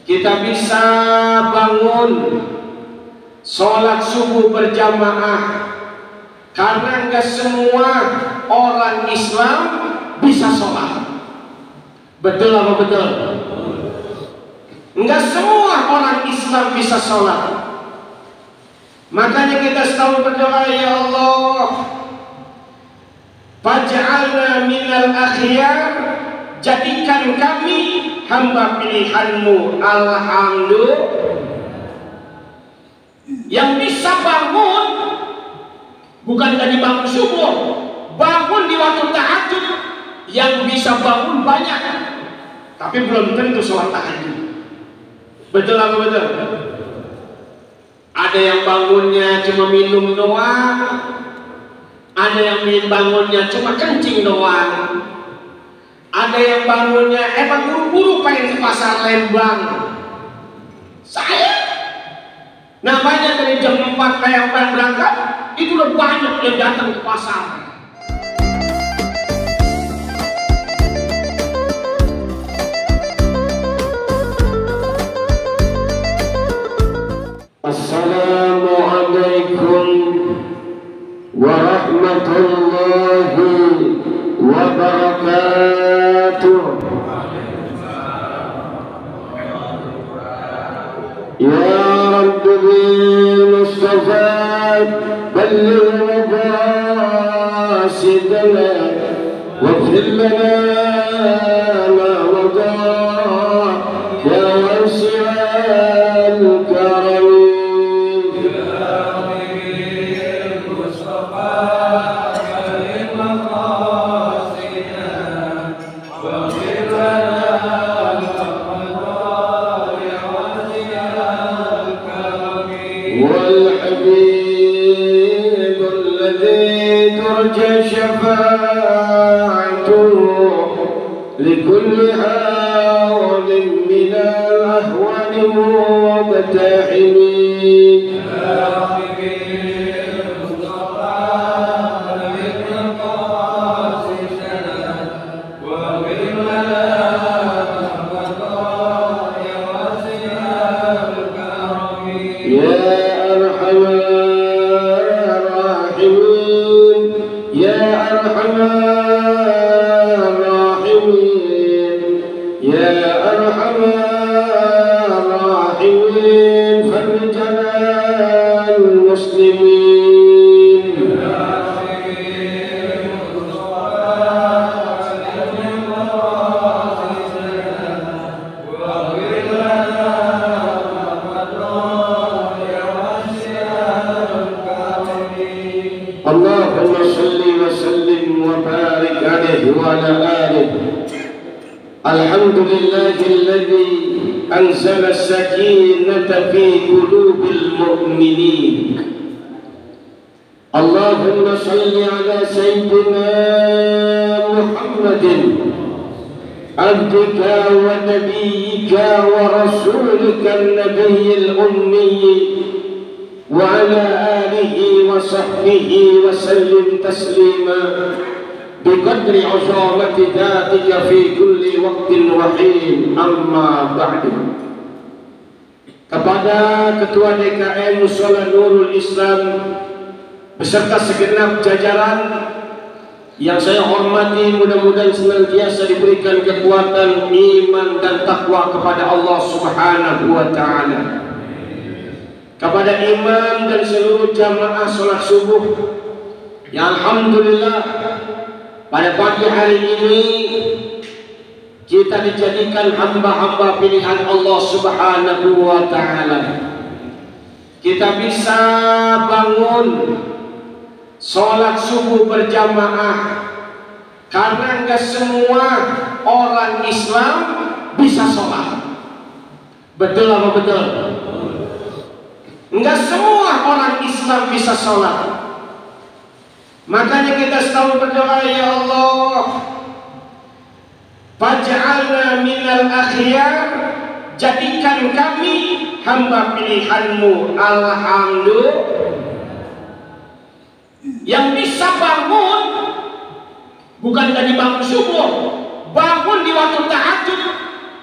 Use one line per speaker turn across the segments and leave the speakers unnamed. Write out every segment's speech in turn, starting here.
kita bisa bangun sholat subuh berjamaah, karena enggak semua orang Islam bisa sholat. Betul apa betul? Enggak semua orang Islam bisa sholat. Makanya kita selalu berdoa, ya Allah, faj'alna minal akhyar, jadikan kami hamba pilihanmu. Alhamdulillah, yang bisa bangun bukan tadi bangun subuh, bangun di waktu tahajud. Yang bisa bangun banyak, tapi belum tentu sholat tahajud. Betul apa betul? Ada yang bangunnya cuma minum doang, ada yang bangunnya cuma kencing doang, ada yang bangunnya emang buru-buru pengen ke pasar Lembang. Saya namanya dari jam 4 kayak berangkat, itu udah banyak yang datang ke pasar. Assalamualaikum warahmatullahi wabarakatuh. Ya Rabbi bil Mustafa balligh maqasidana waghfir lana ma wada ya wasi'al karam. والحبيب الذي ترجى شفاعته لكل هول من الأهوال مبتحمين. Allahumma salli wa sallim wa barik alaihi wa ala alihi. Alhamdulillahilladzi anzala as-sakinata fi qulubil mu'minin. Allahumma salli ala sayyidina Muhammadin abdika wa nabiyyika wa rasulika an-nabiyyil ummi wa ala alihi wa sahbihi wa sallim taslima biqadri azamati dhatika fi kulli waqtin wa hin. Amma ba'du. Kepada Ketua DKM Mushola Nurul Islam beserta segenap jajaran yang saya hormati, mudah-mudahan senantiasa diberikan kekuatan iman dan takwa kepada Allah Subhanahu wa ta'ala. Kepada imam dan seluruh jamaah sholat subuh yang alhamdulillah pada pagi hari ini kita dijadikan hamba-hamba pilihan Allah Subhanahu wa ta'ala. Kita bisa bangun sholat subuh berjamaah, karena enggak semua orang Islam bisa sholat. Betul apa betul? Enggak semua orang Islam bisa sholat. Makanya kita selalu berdoa, ya Allah, faj'alna minal akhyar, jadikan kami hamba pilihanmu. Alhamdulillah, yang bisa bangun bukan tadi bangun subuh, bangun di waktu tahajud.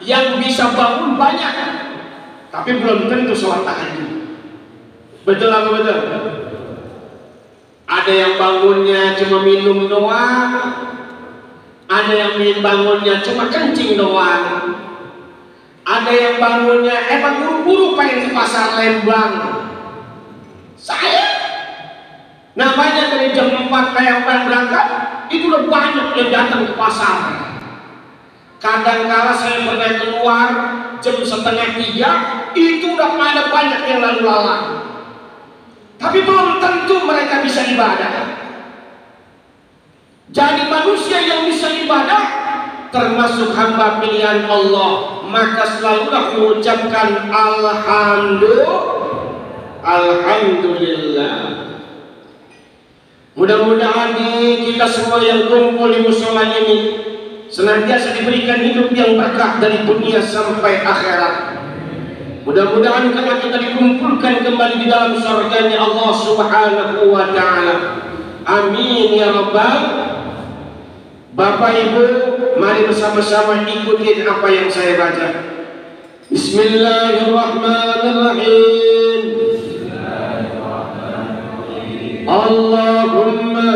Yang bisa bangun banyak, tapi belum tentu sholat tahajud. Betul apa betul? Ada yang bangunnya cuma minum doang, ada yang bangunnya cuma kencing doang, ada yang bangunnya emang buru-buru pengen ke pasar Lembang. Saya namanya dari jam 4 kayak berangkat, itu udah banyak yang datang ke pasar. Kadang-kala saya pernah keluar jam 2:30, itu udah pada banyak yang lalu lalang. Tapi belum tentu mereka bisa ibadah. Jadi manusia yang bisa ibadah termasuk hamba pilihan Allah, maka selalulah mengucapkan alhamdulillah. Mudah-mudahan kita semua yang kumpul di musola ini senantiasa diberikan hidup yang berkah dari dunia sampai akhirat. Mudah-mudahan karena kita dikumpulkan kembali di dalam surganya Allah Subhanahu wa ta'ala. Amin ya rabbal. Bapak Ibu, mari bersama-sama ikutin apa yang saya baca. Bismillahirrahmanirrahim. Allahumma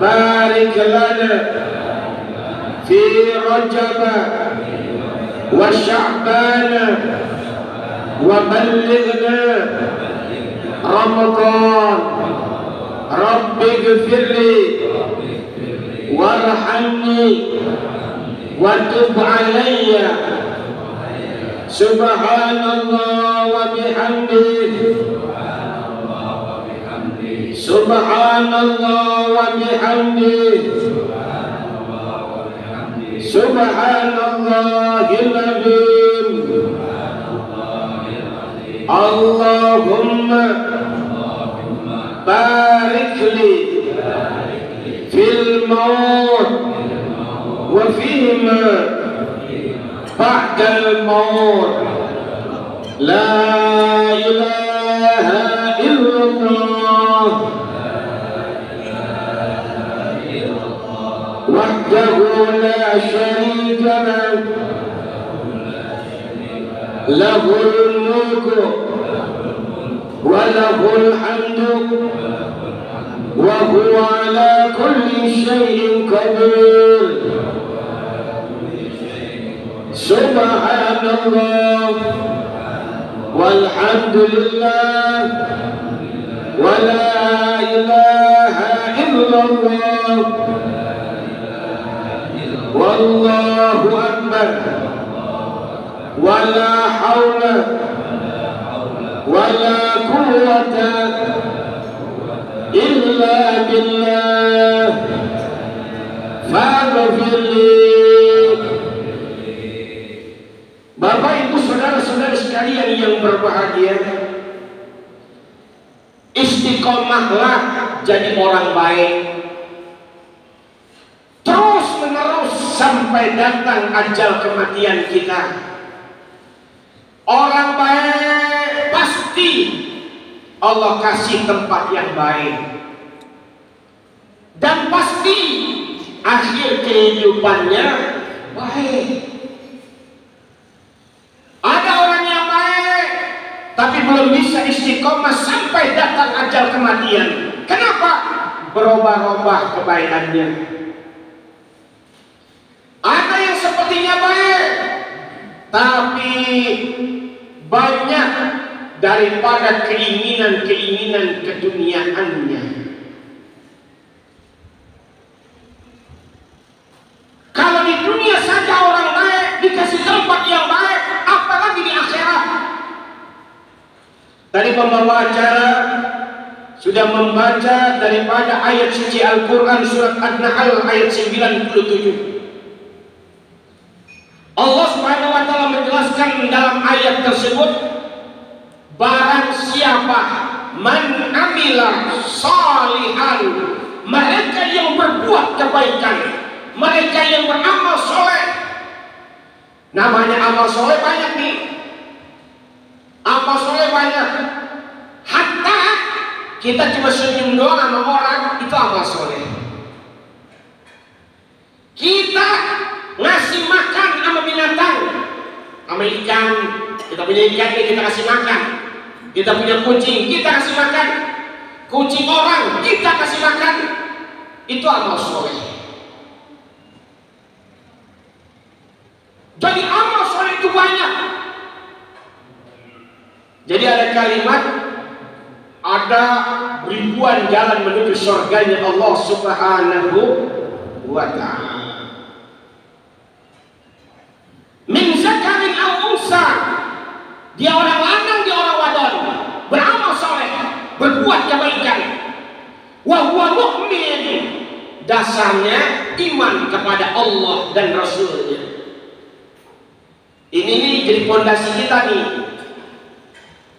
barik lana fi Rajab wa Sya'ban wa ballighna Ramadan. Rabbi ghfirli warhamni wa tub alayya. Subhanallah wa bihamdihi. Subhanallah wa bihamdihi. Subhanallahil azim. Allahumma barik li fil maut wa fima ba'dal maut. La ilaha illallah wahdahu la syarika lahul mulku wa lahul hamdu wa huwa ala kulli syai'in qadir. Subhanallah walhamdulillah wa la ilaha illallah wallahu akbar wa la hawla wa la quwwata illa billah faghfirli. Bapak Ibu saudara-saudara sekalian yang berbahagia, istiqomahlah jadi orang baik terus menerus sampai datang ajal kematian kita. Orang baik pasti Allah kasih tempat yang baik, dan pasti akhir kehidupannya baik. Ada orang yang baik tapi belum bisa istiqomah sampai datang ajal kematian. Kenapa? Berubah-ubah kebaikannya. Ada yang sepertinya baik tapi banyak daripada keinginan-keinginan keduniaannya. Kalau di dunia saja orang baik dikasih tempat yang baik, apalagi di akhirat. Tadi pembawa acara sudah membaca daripada ayat suci Al-Quran surat An-Nahl ayat 97. Allah Subhanahu wa ta'ala menjelaskan dalam ayat tersebut, barang siapa man amila salihan, mereka yang berbuat kebaikan, mereka yang beramal soleh. Namanya amal soleh banyak nih, amal soleh banyak. Hatta kita cuma senyum doang sama orang, itu amal soleh. Kita ngasih makan sama binatang, sama ikan, Kita punya ikan, kita kasih makan. Kita punya kucing, kita kasih makan. Kucing orang, kita kasih makan. Itu amal soleh. Jadi amal soleh itu banyak. Jadi ada kalimat, ada ribuan jalan menuju surganya Allah Subhanahu wa ta'ala. Min zakarin aw unsa, dia orang lanang, dia orang wadon, beramal soleh, berbuat kebaikan. Wa huwa mu'min, dasarnya iman kepada Allah dan Rasulnya. Ini nih jadi fondasi kita nih.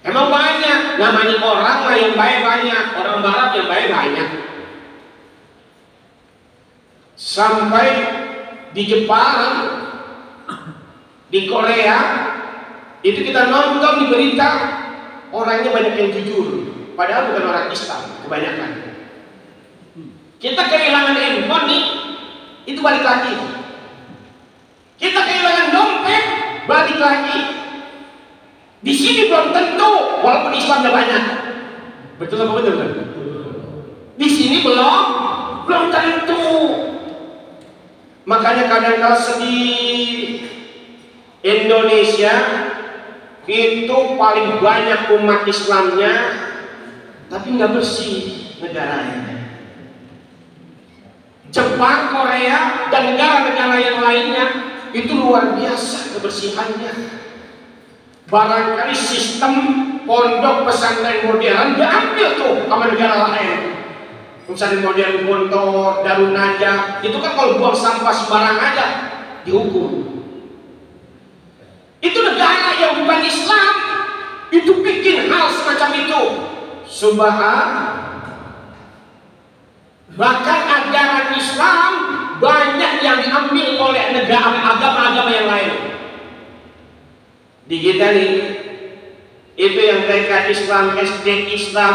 Emang banyak, namanya orang lah yang baik banyak, orang barat yang baik banyak. Sampai di Jepang, di Korea, itu kita nonton di berita, orangnya banyak yang jujur, padahal bukan orang Islam, kebanyakan. Kita kehilangan handphone nih, itu balik lagi. Kita kehilangan dompet, balik lagi. Di sini belum tentu, walaupun Islamnya banyak. Betul apa betul? Di sini belum tentu. Makanya kadang-kadang sedih. Indonesia itu paling banyak umat Islamnya, tapi nggak bersih negaranya. Jepang, Korea, dan negara-negara yang lainnya itu luar biasa kebersihannya. Barangkali sistem pondok pesantren modern diambil tuh sama negara lain. Pesantren modern Gontor, Darun Najah, itu kan kalau buang sampah sembarang aja dihukum. Itu negara yang bukan Islam itu bikin hal semacam itu. Bahkan ajaran Islam banyak yang diambil oleh negara agama-agama yang lain. Di kita nih, itu yang TK Islam, SD Islam,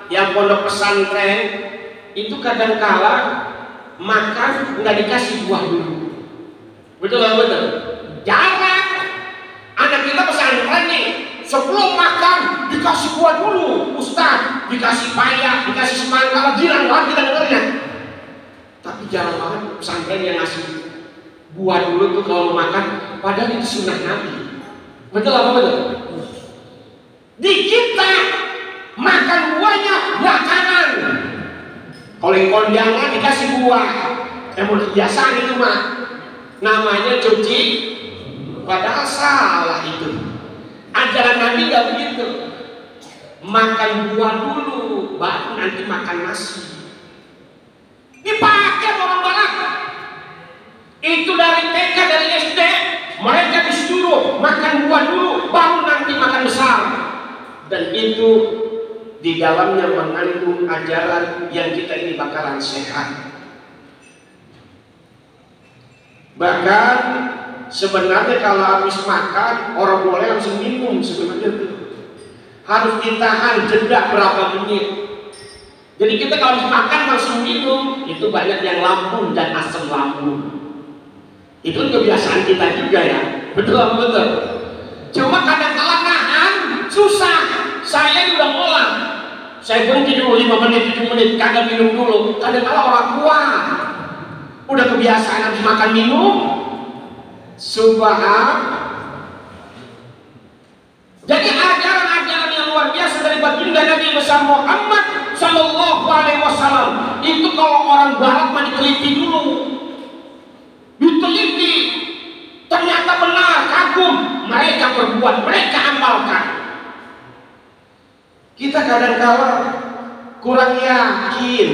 yang pondok pesantren, itu kadang-kala makan nggak dikasih buah dulu. Betul nggak betul? Jarang. Anak kita pesantren nih, sebelum makan dikasih buah dulu, Ustaz, dikasih paya, dikasih semangka, girang banget kita dengarnya. Tapi jarang banget pesantren yang ngasih buah dulu tuh kalau makan, padahal itu sunnah Nabi. Betul apa betul? Di kita makan buahnya belakangan. Kalau yang kondangan dikasih buah, emang kebiasaan itu mah. Namanya cuci, padahal salah itu. Ajaran Nabi nggak begitu. Makan buah dulu, baru nanti makan nasi. Dipakai orang barat. Itu dari TK, dari SD. Mereka disuruh makan buah dulu, baru nanti makan besar. Dan itu di dalamnya mengandung ajaran yang kita ini bakalan sehat. Bahkan sebenarnya kalau habis makan, orang boleh langsung minum sebenarnya itu. Harus ditahan jeda berapa menit. Jadi kita kalau habis makan langsung minum, itu banyak yang lambung dan asam lambung. Itu kebiasaan kita juga ya, betul apa betul? Cuma kadang-kadang nahan susah. Saya udah ngolah, saya berhenti dulu 5 menit, 7 menit, kagak minum dulu. Kadang-kadang orang tua udah kebiasaan habis makan minum. Jadi ajaran-ajaran yang luar biasa dari baginda Nabi besar Muhammad Sallallahu Alaihi Wasallam itu kalau orang Barat mah diteliti dulu. Diteliti, ternyata benar, kagum, mereka perbuat, mereka amalkan. Kita kadang-kala kurang yakin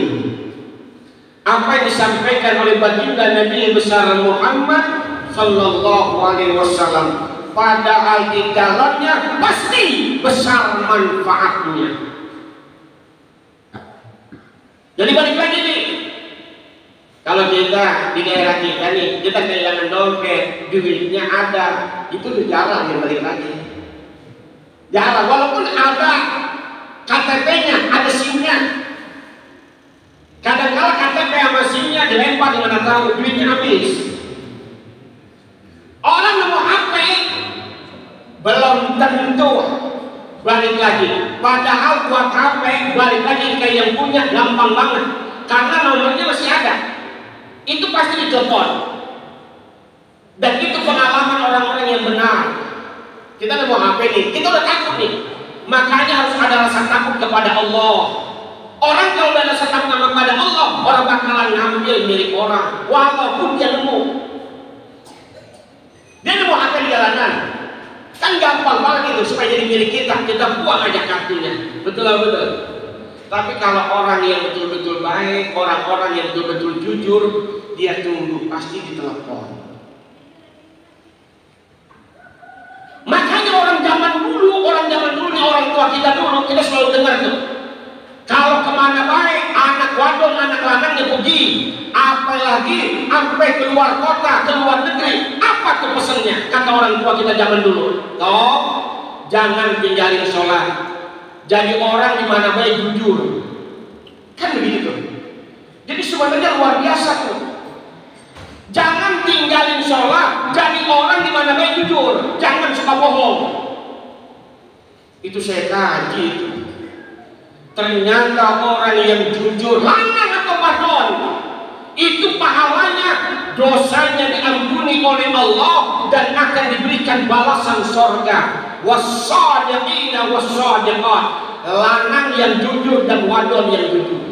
apa yang disampaikan oleh baginda Nabi besar Muhammad Sallallahu Alaihi Wasallam, padahal di dalamnya pasti besar manfaatnya. Jadi balik lagi nih. Kalau kita di daerah kita nih, kita kehilangan dompet, duitnya ada, itu udah jarang yang balik lagi. Jarang, walaupun ada KTP-nya, ada SIM-nya. Kadang-kadang KTP sama SIM-nya dilempar dengan tahu, duitnya habis. Orang nemu HP, belum tentu balik lagi. Padahal buat HP balik lagi ke yang punya gampang banget, karena nomornya masih ada. Itu pasti ditelepon. Dan itu pengalaman orang-orang yang benar. Kita udah mau HP nih, kita udah takut nih. Makanya harus ada rasa takut kepada Allah. Orang kalau udah rasa takut kepada Allah, orang bakalan ngambil milik orang, walaupun dia nemu. Dia nemu HP di jalanan, kan gampang banget itu supaya jadi milik kita. Kita buang aja kartunya, betul betul. Tapi kalau orang yang betul-betul baik, orang-orang yang betul-betul jujur, dia tunggu pasti ditelepon. Makanya orang zaman dulu nih, orang tua kita dulu, kita selalu dengar tuh, kalau kemana baik, anak wadon, anak lanangnya pergi, apalagi sampai keluar kota, keluar negeri, apa tuh pesannya? Kata orang tua kita zaman dulu, toh jangan tinggalin sholat, jadi orang di mana baik jujur, kan begitu. Jadi sebenarnya luar biasa tuh. Jangan tinggalin sholat, jadi orang di mana baik jujur, jangan suka bohong. Itu saya kaji itu. Ternyata orang yang jujur, lanang atau wadon, itu pahalanya, dosanya diampuni oleh Allah dan akan diberikan balasan surga. Wassadiqina wassadiqat, lanang yang jujur dan wadon yang jujur.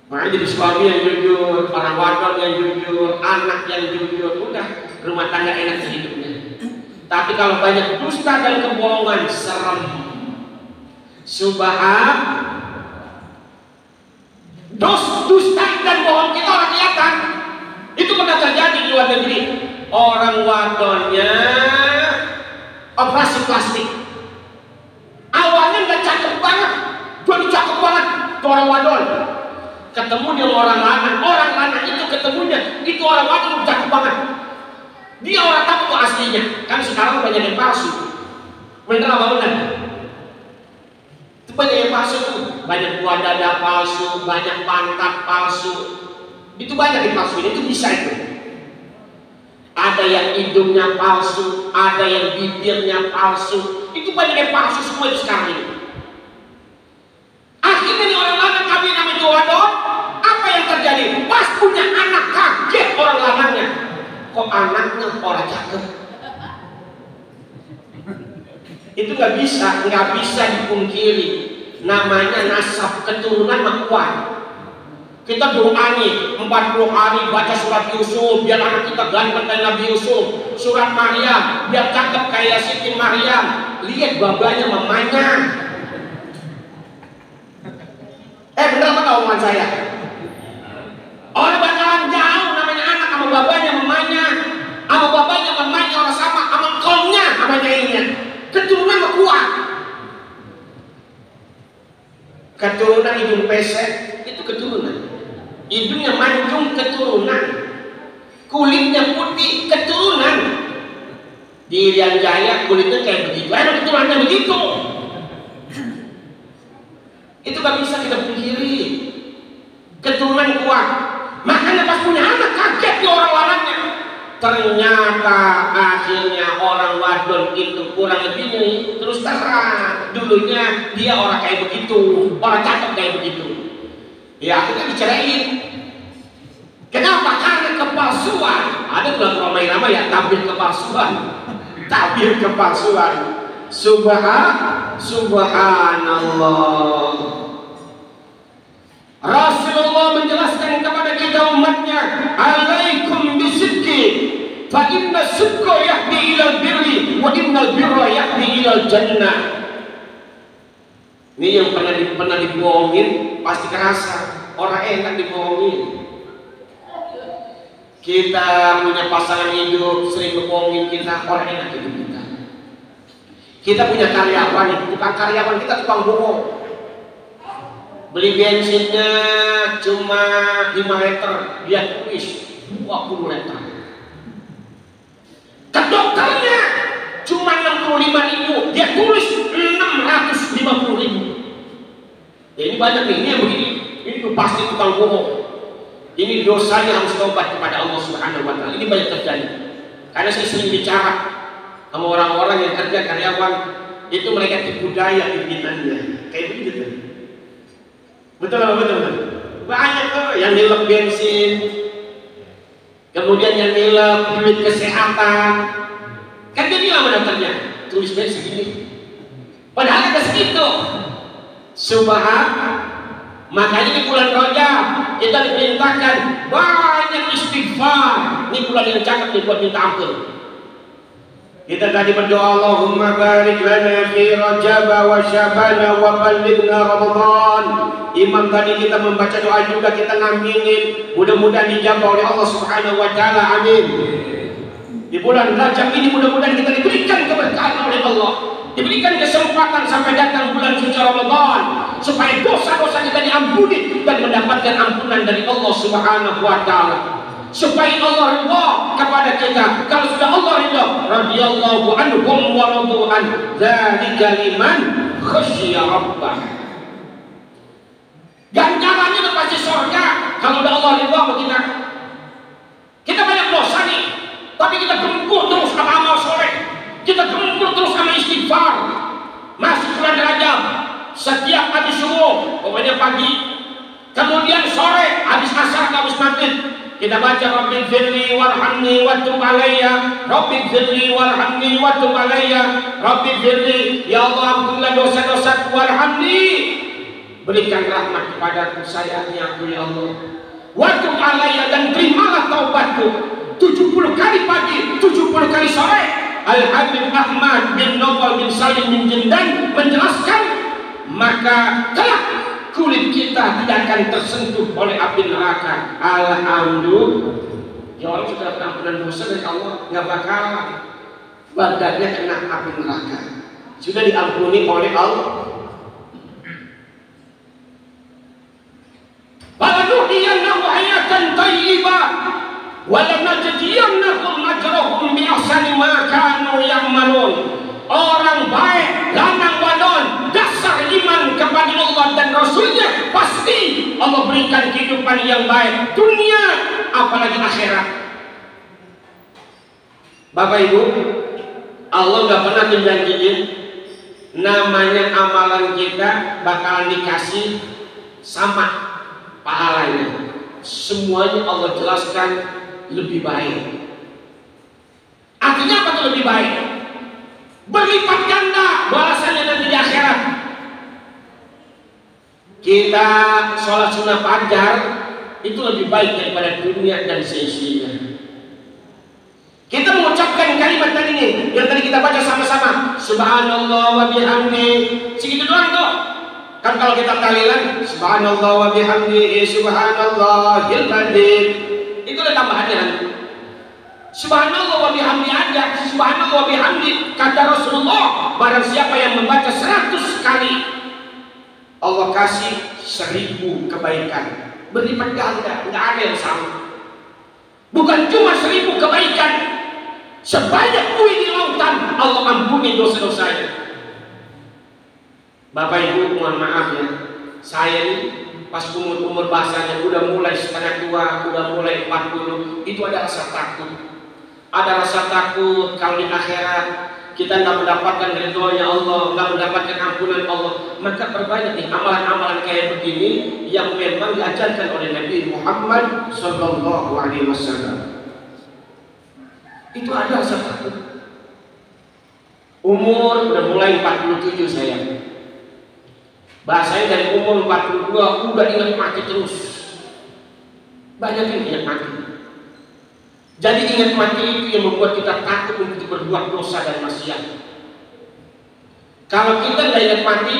Makanya jadi suami yang jujur, para wadon yang jujur, anak yang jujur, udah rumah tangga enak hidupnya. Tapi kalau banyak dusta dan kebohongan, serem. Subhan, dusta dan bohong kita orang kelihatan. Itu pernah terjadi di luar negeri. Orang wadonnya operasi plastik. Awalnya nggak cakep banget, jadi cakep banget tuh orang wadon. Ketemu dengan orang lanang itu ketemunya, itu orang wadon cakep banget. Dia orang tahu tuh aslinya. Kan sekarang banyak yang palsu. Bener apa bener? Itu banyak yang palsu tuh. Banyak buah dada palsu, banyak pantat palsu. Itu banyak yang palsu. Itu bisa itu. Ada yang hidungnya palsu, ada yang bibirnya palsu. Itu banyak yang palsu semua itu sekarang ini. Akhirnya nih orang lanang kawin sama itu wadon, apa yang terjadi? Pas punya anak kaget orang lanangnya. Kok anaknya orang cakep? Itu nggak bisa dipungkiri. Namanya nasab keturunan kuat. Kita doa nih 40 hari baca surat Yusuf biar anak kita ganteng kayak Nabi Yusuf. Surat Maryam biar cakep kayak Siti Maryam. Lihat babanya mamanya. Bener apa omongan saya? Orang bakalan jauh namanya anak sama babanya mamanya. Sama babanya mamanya orang sama, sama engkongnya sama nyainya. Keturunan kuat. Keturunan hidung pesek itu keturunan. Hidungnya mancung keturunan. Kulitnya putih keturunan. Di Irian Jaya kulitnya kayak begitu. Emang keturunannya begitu. Itu gak bisa kita pungkiri. Keturunan kuat. Makanya pas punya anak kaget di orang lanangnya. Ternyata akhirnya orang wadon itu kurang lebih nih terus terang. Dulunya dia orang kayak begitu, orang cakep kayak begitu. Ya akhirnya diceraiin. Kenapa? Karena kepalsuan. Ada tulang ramai-ramai ya tabir kepalsuan. Tabir kepalsuan. Subhanallah. Rasulullah menjelaskan kepada kita umatnya, alaikum bisidqi fa inna sidqa yahdi ilal birri wa innal birra yahdi ilal jannah. Ini yang pernah dibohongin pasti kerasa. Orang enak dibohongin. Kita punya pasangan hidup sering ngebohongin kita, orang enak hidup kita. Kita punya karyawan, bukan karyawan kita tukang bohong. Beli bensinnya cuma 5 liter, dia tulis 20 liter. Ke dokternya cuma 65.000, dia tulis 650.000. Ya, ini banyak nih, ini yang begini. Ini tuh pasti tukang bohong. Ini dosanya harus tobat kepada Allah Subhanahu wa Ta'ala. Ini banyak terjadi. Karena saya sering bicara, sama orang-orang yang kerja karyawan, itu mereka tipu daya pimpinannya, kayak begitu. Betul apa betul? Banyak tuh yang nilep bensin, kemudian yang nilep duit kesehatan. Kan dia bilang sama dokternya, tulis bensin segini. Padahal ada segitu. Subhan. Makanya di bulan Rajab kita diperintahkan banyak istighfar. Ini bulan yang cakep nih buat minta ampun. Kita tadi berdoa, Allahumma barik lana fi Rajab wa Syaban wa ballighna Ramadan. Imam tadi kita membaca doa juga, kita ngaminin, mudah-mudahan dijawab oleh Allah Subhanahu wa taala. Amin. Di bulan Rajab ini mudah-mudahan kita diberikan keberkahan oleh Allah, diberikan kesempatan sampai datang bulan suci Ramadan, supaya dosa-dosa kita diampuni dan mendapatkan ampunan dari Allah Subhanahu wa taala. Supaya Allah ridha kepada kita. Kalau sudah Allah ridha, radhiyallahu anhum wa radu an, dzalika liman khasyiya rabbah. Ganjarannya itu pasti surga kalau udah Allah ridha sama kita. Kita banyak dosa nih, tapi kita gempur terus sama amal soleh, kita gempur terus sama istighfar. Masih bulan Rajab, setiap habis subuh, pokoknya pagi, kemudian sore, habis asar, habis maghrib, kita baca Rabbighfirli warhamni wa tub alayya, Rabbighfirli warhamni wa tub alayya, Rabbighfirli, ya Allah ampunilah dosa-dosaku, warhamni, berikan rahmat kepadaku, sayangi aku ya Allah, wa tub alayya, dan terimalah taubatku. 70 kali pagi, 70 kali sore. Al-Habib Ahmad bin Nawfal bin Salim bin Jindan menjelaskan, maka kelak kulit kita tidak akan tersentuh oleh api neraka. Alhamdulillah. Ya orang sudah pengampunan dosa dari Allah, nggak bakal badannya kena api neraka. Sudah diampuni oleh Allah. Falanuhyiyannahu hayatan thayyibah wa lanajziyannahum ajrahum bi ahsani ma kanu ya'malun. Orang baik, lanang wadon, dasar iman kepada Allah dan Rasulnya, pasti Allah berikan kehidupan yang baik, dunia apalagi akhirat. Bapak Ibu, Allah nggak pernah menjanjikan namanya amalan kita bakalan dikasih sama pahalanya. Semuanya Allah jelaskan lebih baik. Artinya apa tuh lebih baik? Berlipat ganda balasannya nanti di akhirat. Kita sholat sunnah fajar itu lebih baik daripada dunia dan seisinya. Kita mengucapkan kalimat tadi nih yang tadi kita baca sama-sama, subhanallah wa bihamdi, segitu doang tuh. Kan kalau kita tahlilan, subhanallah wa bihamdi, subhanallahil adzim, itu ada tambahannya. Subhanallah wa bihamdi aja, subhanallah wa bihamdi, kata Rasulullah, barang siapa yang membaca 100 kali, Allah kasih 1000 kebaikan, berlipat ganda, nggak ada yang sama. Bukan cuma 1000 kebaikan, sebanyak buih di lautan, Allah ampuni dosa-dosanya. Bapak Ibu mohon maaf ya, saya ini pas umur bahasanya udah mulai setengah tua, udah mulai 40, itu ada rasa takut. Ada rasa takut kalau di akhirat kita nggak mendapatkan ridhonya Allah, nggak mendapatkan ampunan Allah. Maka perbanyak nih amalan-amalan kayak begini yang memang diajarkan oleh Nabi Muhammad Sallallahu Alaihi Wasallam. Itu ada rasa takut. Umur udah mulai 47 saya. Bahasanya dari umur 42 udah ingat mati terus. Banyak yang ingat mati. Jadi ingat mati itu yang membuat kita takut untuk berbuat dosa dan maksiat. Kalau kita nggak ingat mati,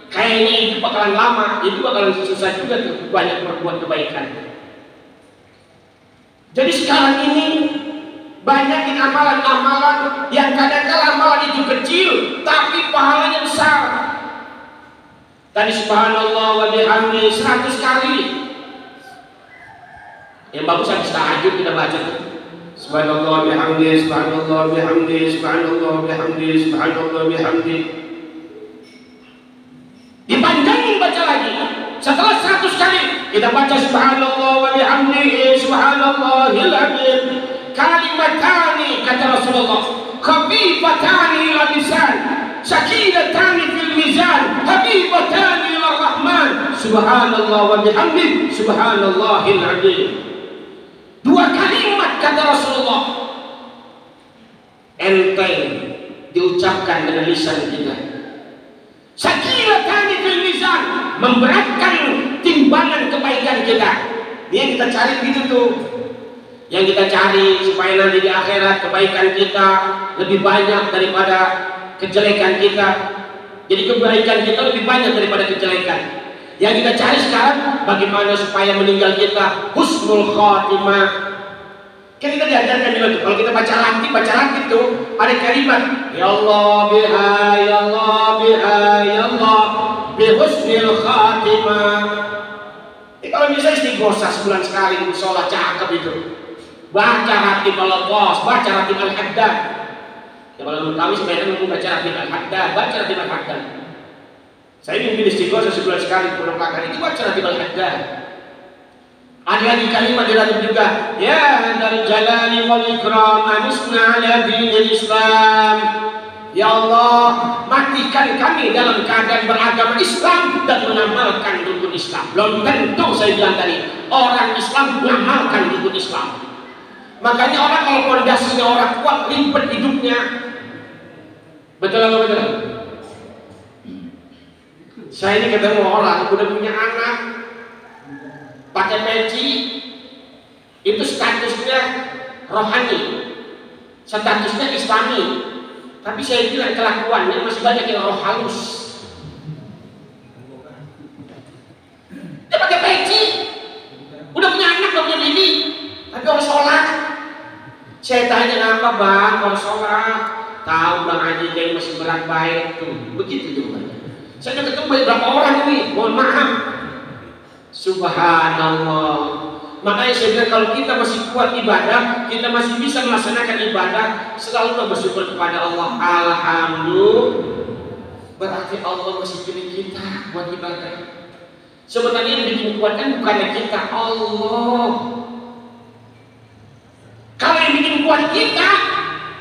kayaknya itu bakalan lama, itu bakalan susah juga tuh banyak berbuat kebaikan. Jadi sekarang ini banyakin amalan-amalan yang kadang-kadang amalan itu kecil, tapi pahalanya besar. Tadi subhanallah wa bihamdi 100 kali. Yang bagus habis tahajud kita baca tuh. Subhanallah bihamdi, subhanallah bihamdi, subhanallah bihamdi, subhanallah bihamdi. Dipanjangin baca lagi. Setelah 100 kali kita baca subhanallah wa bihamdi, subhanallahil adzim. Kalimatani kata Rasulullah, khabib khafifatani ila lisan, sakinatani fil mizan, habibatani ila rahman, subhanallah wa bihamdi, subhanallahil azim. Dua kalimat kata Rasulullah, enteng diucapkan dengan lisan kita. Sakinatani fil mizan, memberatkan timbangan kebaikan kita. Ini yang kita cari gitu tuh. Yang kita cari supaya nanti di akhirat kebaikan kita lebih banyak daripada kejelekan kita. Jadi kebaikan kita lebih banyak daripada kejelekan. Yang kita cari sekarang bagaimana supaya meninggal kita husnul khatimah. Kan kita diajarkan juga tuh, kalau kita baca latih tuh ada kalimat ya Allah biha ya Allah biha ya Allah bi husnul khatimah. Kalau bisa istighosah sebulan sekali sholat cakep itu. Baca ratib al-Qas, baca ratib al-Haddad. Ya kalau kami sebenarnya mau baca ratib al-Haddad, baca ratib al-Haddad. Saya mimpin istighosah sebulan sekali, pulang makan itu baca ratib al-Haddad. Ada lagi kalimat di ratib juga, ya dzal jalali wal ikram anisna ala dinil Islam. Ya Allah, matikan kami dalam keadaan beragama Islam dan mengamalkan rukun Islam. Belum tentu saya bilang tadi, orang Islam mengamalkan rukun Islam. Makanya orang kalau fondasinya orang kuat, ribet hidupnya. Betul atau betul? Saya ini ketemu orang udah punya anak, pakai peci, itu statusnya rohani, statusnya Islami. Tapi saya bilang kelakuannya masih banyak yang roh halus. Dia pakai peci, udah punya anak, udah punya bini, tapi orang sholat. Saya tanya apa bang, orang sholat? Tahu bang Haji Kiai masih berat baik tuh, begitu jawabannya. Saya udah ketemu beberapa orang nih, mohon maaf. Subhanallah. Makanya saya bilang kalau kita masih kuat ibadah, kita masih bisa melaksanakan ibadah, selalu bersyukur kepada Allah. Alhamdulillah. Berarti Allah masih pilih kita buat ibadah. Sebenarnya yang bikin kuat kan bukannya kita, Allah. Kalau yang bikin kuat kita,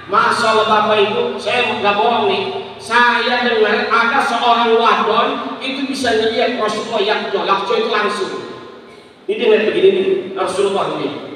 Masya Allah Bapak Ibu, saya nggak bohong nih. Saya dengar ada seorang wadon itu bisa ngeliat Rasulullah yakjo itu langsung. Ini dengar begini nih, Rasulullah ini.